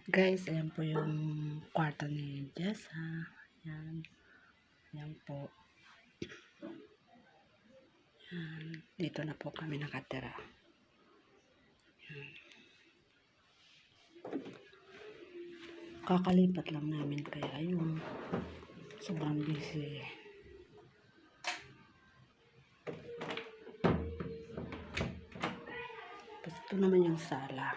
Guys, ayan po yung kwarto ni Jessa. Ayan. Ayan po. Ayan. Dito na po kami nakatira. Ayan. Kakalipat lang namin kaya yung sobrang busy. Tapos ito naman yung sala.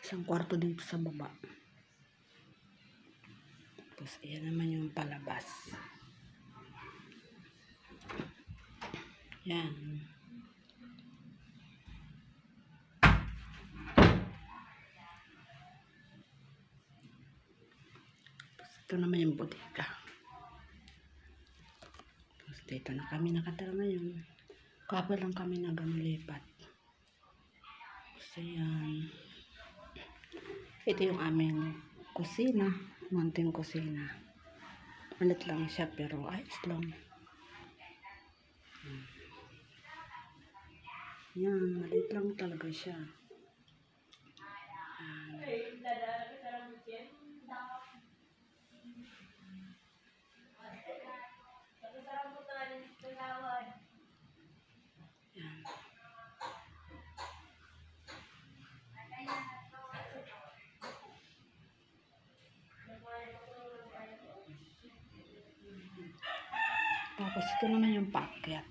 Isang kwarto dito sa baba. Tapos ayan naman yung palabas. Yan. Tapos ito naman yung bodega. Tapos dito na kami nakatira ngayon. Kapa lang kami lipat. So yan. Ito yung aming kusina. Munting kusina. Malit lang siya pero ayos lang. Yan, malit lang talaga siya. Yan. Tapos ito naman yung paakyat.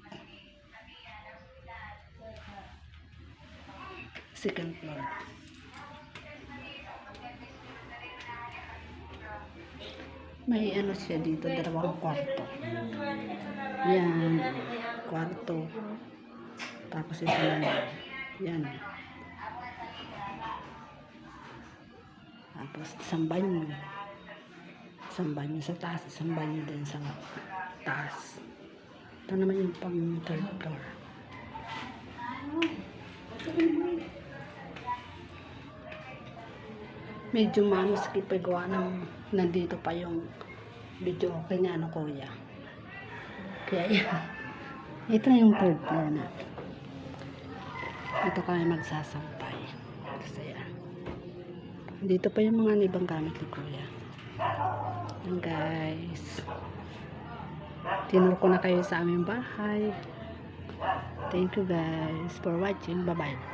Second floor. May ano siya dito, dalawang kwarto. Yan, kwarto. Tapos ito naman. Yan. Tapos isang banyo. Isang banyo sa taas, isang banyo din sa taas. Ito naman yung pang third floor. Medyo manuskip pa gawa ng nandito pa yung video okay nga kuya. Kaya yan. Ito na yung third floor natin. Dito kami magsasampay. Kasi yan. Dito pa yung mga ibang gamit ni kuya. Yan guys. Tinuro ko na kayo sa aming bahay. Thank you guys for watching. Bye bye.